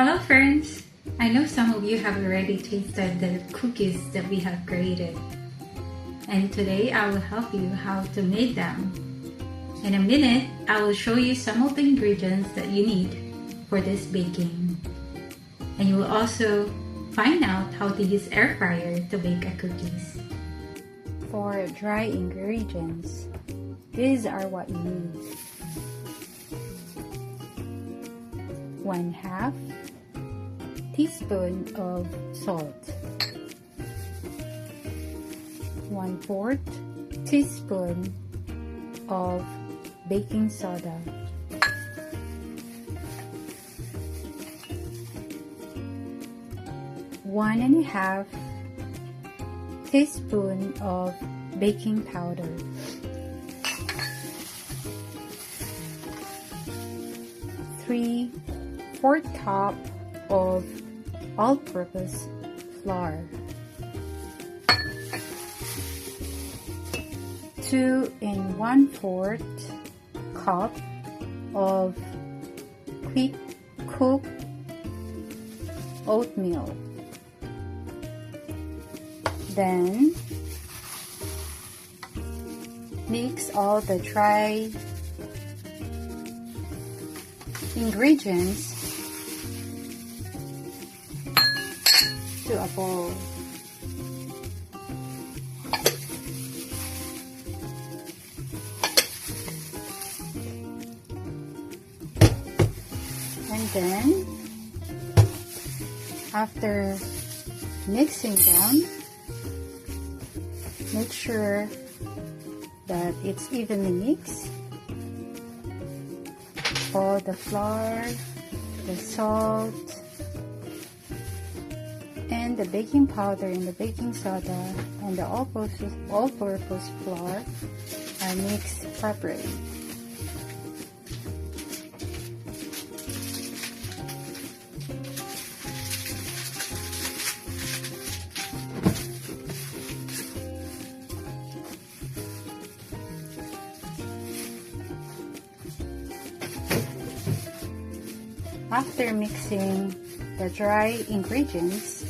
Hello friends! I know some of you have already tasted the cookies that we have created. And today I will help you how to make them. In a minute, I will show you some of the ingredients that you need for this baking. And you will also find out how to use air fryer to bake a cookies. For dry ingredients, these are what you need. 1/2 teaspoon of salt, 1/4 teaspoon of baking soda, 1.5 teaspoon of baking powder, 3/4 cup of all-purpose flour, 2 1/4 cup of quick cook oatmeal. Then mix all the dry ingredients to a bowl. And then after mixing them, make sure that it's evenly mixed. All the flour, the salt, and the baking powder and the baking soda and the all-purpose flour are mixed properly. After mixing the dry ingredients,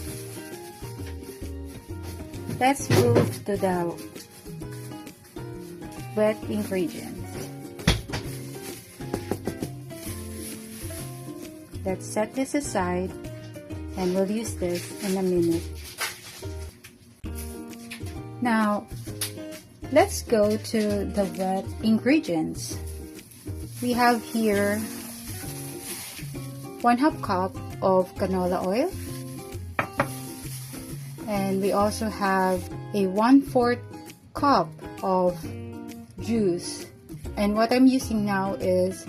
let's move to the wet ingredients. Let's set this aside and we'll use this in a minute. Now, let's go to the wet ingredients. We have here 1/2 cup of canola oil, and we also have a 1/4 cup of juice, and what I'm using now is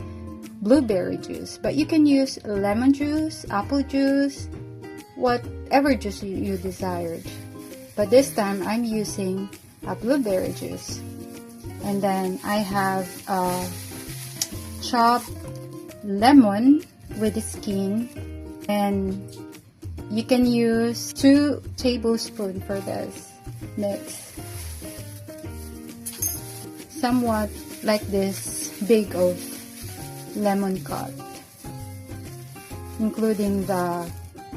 blueberry juice, but you can use lemon juice, apple juice, whatever juice you desired, but this time I'm using a blueberry juice. And then I have chopped lemon with the skin, and you can use 2 tablespoons for this mix, somewhat like this big of lemon cut, including the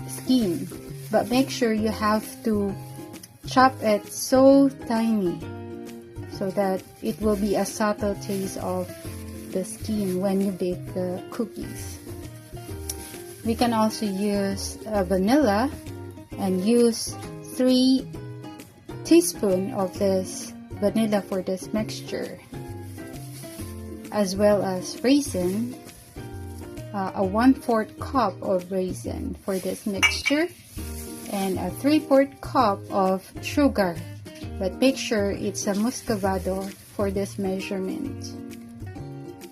skin, but make sure you have to chop it so tiny so that it will be a subtle taste of the skin when you bake the cookies. We can also use vanilla and use 3 teaspoons of this vanilla for this mixture, as well as raisin, a 1/4 cup of raisin for this mixture, and a 3/4 cup of sugar, but make sure it's a muscovado for this measurement.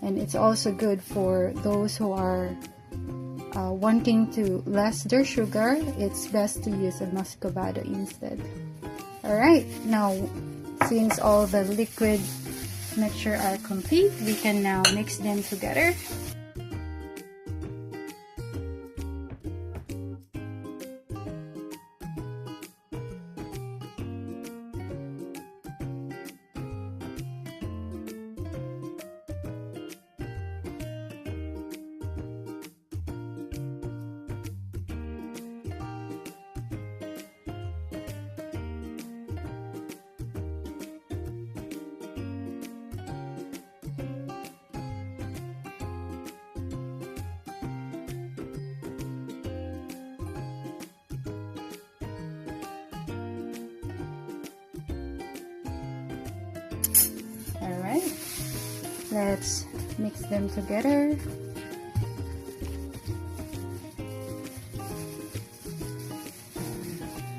And it's also good for those who are wanting to less their sugar. It's best to use a muscovado instead. Alright, now since all the liquid mixture are complete, we can now mix them together. Let's mix them together.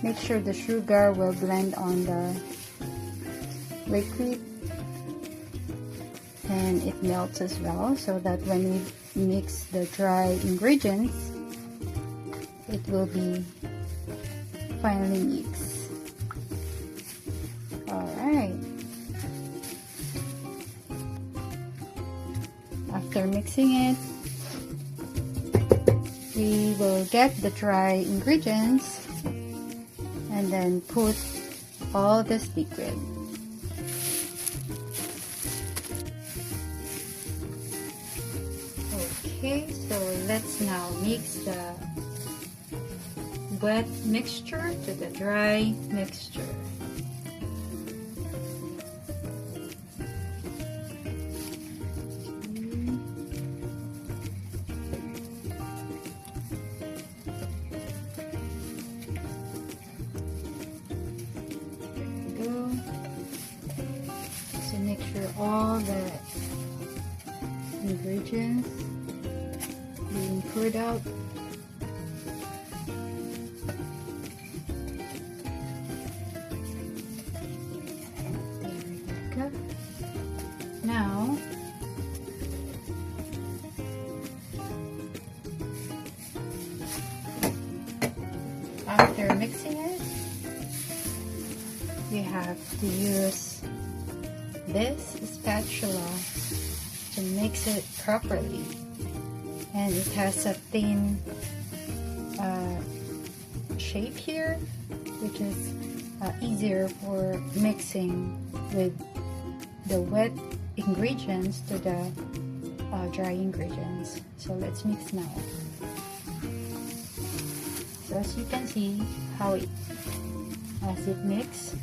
Make sure the sugar will blend on the liquid and it melts as well, so that when we mix the dry ingredients, it will be finely mixed. Alright. After mixing it, we will get the dry ingredients and then put all this liquid. Okay, so let's now mix the wet mixture to the dry mixture. So make sure all the ingredients being poured out. There we go. Now after mixing it, we have to use this spatula to mix it properly, and it has a thin shape here, which is easier for mixing with the wet ingredients to the dry ingredients. So let's mix now. So as you can see how it as it mixes,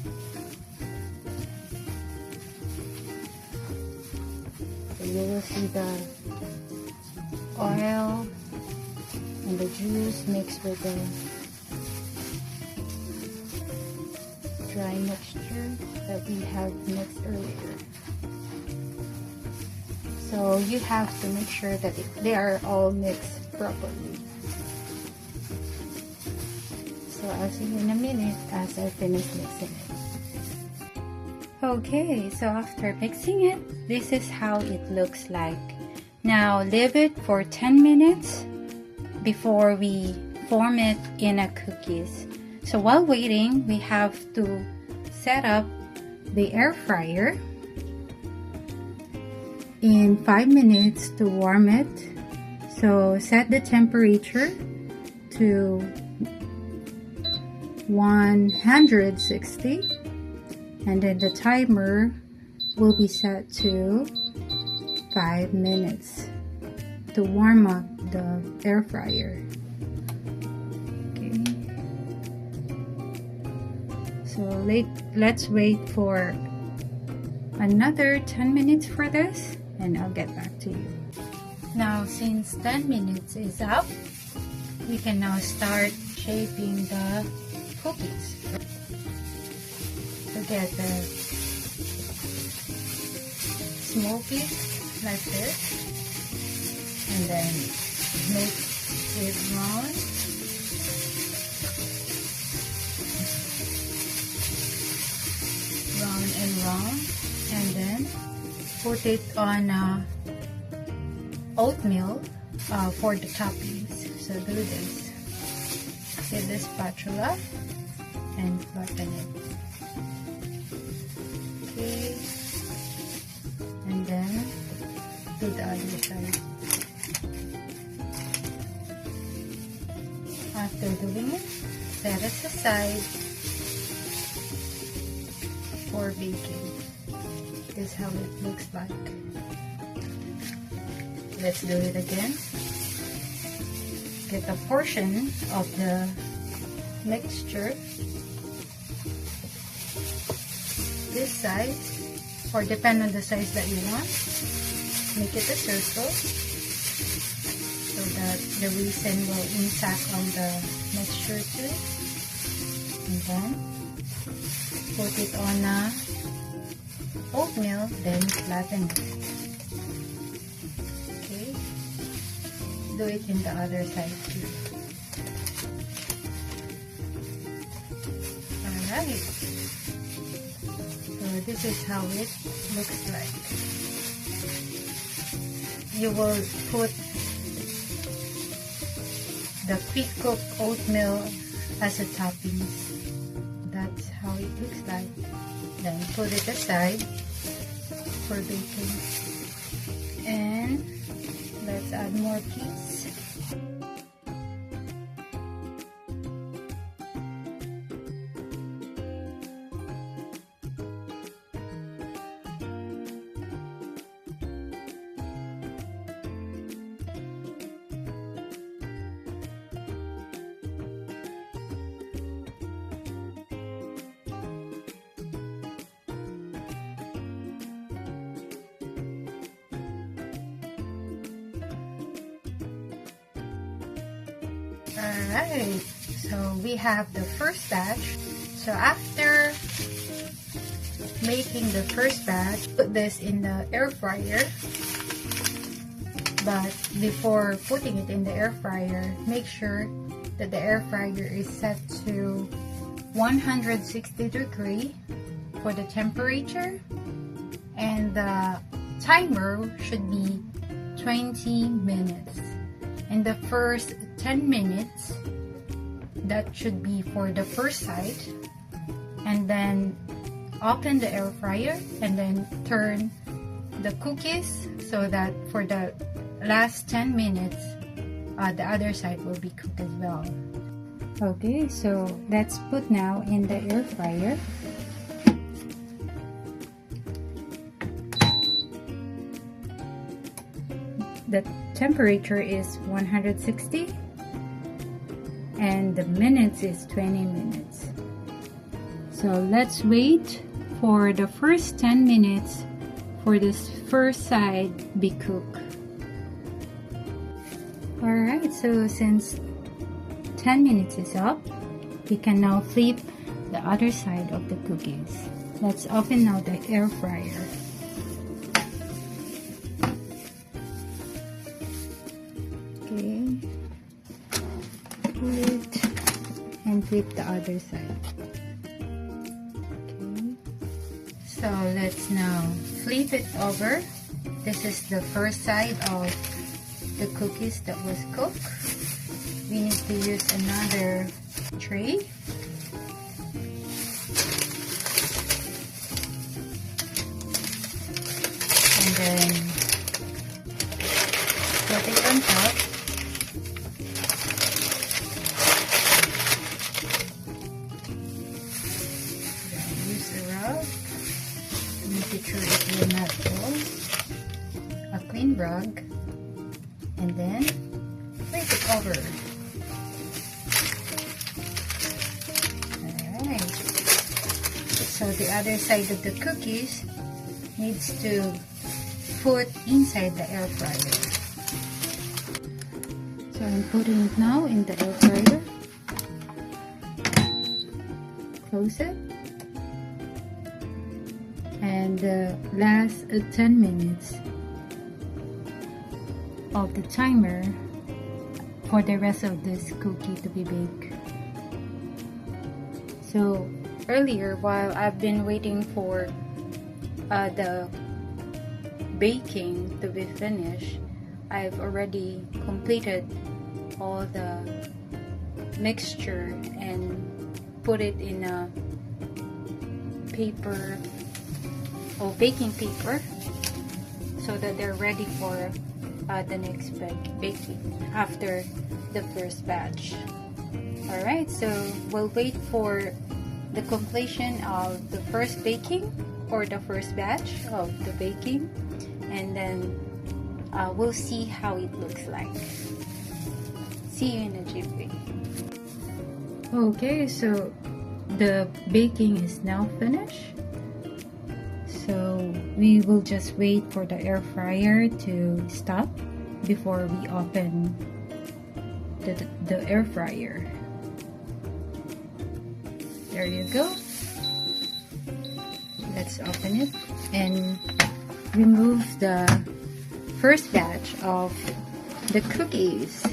so you will see the oil and the juice mixed with the dry mixture that we have mixed earlier. So you have to make sure that they are all mixed properly. So I'll see you in a minute as I finish mixing it. Okay, so after mixing it, this is how it looks like. Now leave it for 10 minutes before we form it in a cookies. So while waiting, we have to set up the air fryer in 5 minutes to warm it. So set the temperature to 160, and then the timer will be set to 5 minutes to warm up the air fryer. Okay, so let's wait for another 10 minutes for this, and I'll get back to you. Now since 10 minutes is up, we can now start shaping the cookies. To get the small piece like this, and then make it round, and then put it on oatmeal for the toppings. So do this. Get the spatula and flatten it. Okay, and then do the other side. After doing it, set it aside for baking. This is how it looks like. Let's do it again. Get a portion of the mixture this size, or depend on the size that you want. Make it a circle so that the raisin will intact on the mixture too, and then put it on oatmeal, then flatten it. Okay, do it in the other side too. Alright, so this is how it looks like. You will put the pre-cooked oatmeal as a topping. That's how it looks like. Then put it aside for baking. And let's add more peas. Alright, so we have the first batch. So after making the first batch, put this in the air fryer. But before putting it in the air fryer, make sure that the air fryer is set to 160 degrees for the temperature, and the timer should be 20 minutes. In the first 10 minutes, that should be for the first side, and then open the air fryer and then turn the cookies so that for the last 10 minutes the other side will be cooked as well. Okay, so let's put now in the air fryer. The temperature is 160 and the minutes is 20 minutes. So let's wait for the first 10 minutes for this first side be cooked. Alright, so since 10 minutes is up, we can now flip the other side of the cookies. Let's open now the air fryer. Okay, pull it and flip the other side. Okay, so let's now flip it over. This is the first side of the cookies that was cooked. We need to use another tray. And then put it on top. Use a rug. Make sure it will not fall. A clean rug. And then flip it over. Alright. So the other side of the cookies needs to put inside the air fryer. So I'm putting it now in the air fryer. Close it. And the last 10 minutes of the timer for the rest of this cookie to be baked. So earlier, while I've been waiting for the baking to be finished, I've already completed all the mixture and put it in a paper or baking paper so that they're ready for the next baking after the first batch. Alright, so we'll wait for the completion of the first baking or the first batch of the baking, and then we'll see how it looks like. See you in a jiffy. Okay, so the baking is now finished. So we will just wait for the air fryer to stop before we open the air fryer. There you go. Let's open it and remove the first batch of the cookies.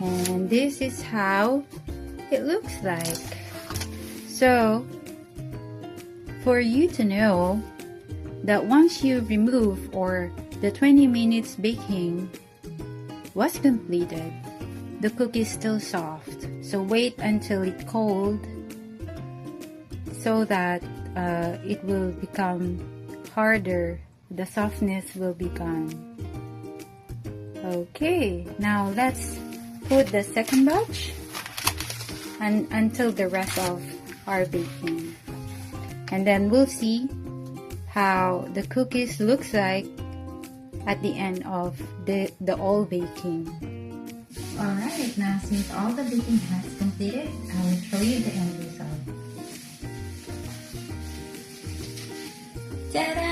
And this is how it looks like. So, for you to know that once you remove or the 20 minutes baking was completed, the cookie is still soft. So wait until it's cold so that it will become harder. The softness will be gone. Okay, now let's put the second batch and until the rest of our baking. And then we'll see how the cookies looks like at the end of the all baking. Alright, now since all the baking has completed, I will show you the end result. Ta-da!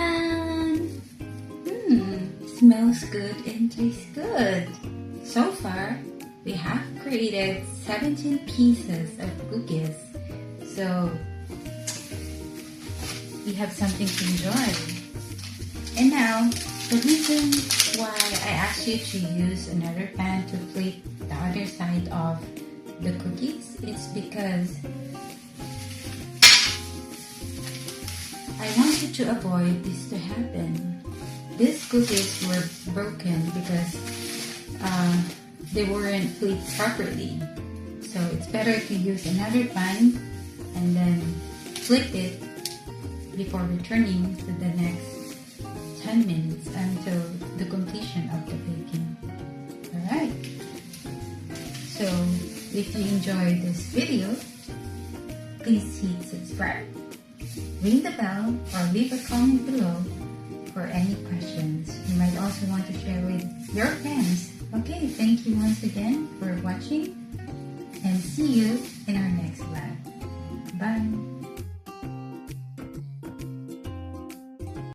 Smells good and tastes good. So far, we have created 17 pieces of cookies. So, we have something to enjoy. And now, the reason why I asked you to use another pan to plate the other side of the cookies is because I wanted to avoid this to happen. These cookies were broken because they weren't plated properly. So it's better to use another pan and then flip it before returning to the next 10 minutes until the completion of the baking. Alright. So if you enjoyed this video, please hit subscribe, ring the bell, or leave a comment below for any questions. You might also want to share with your friends. Okay, thank you once again for watching and see you in our next live. Bye!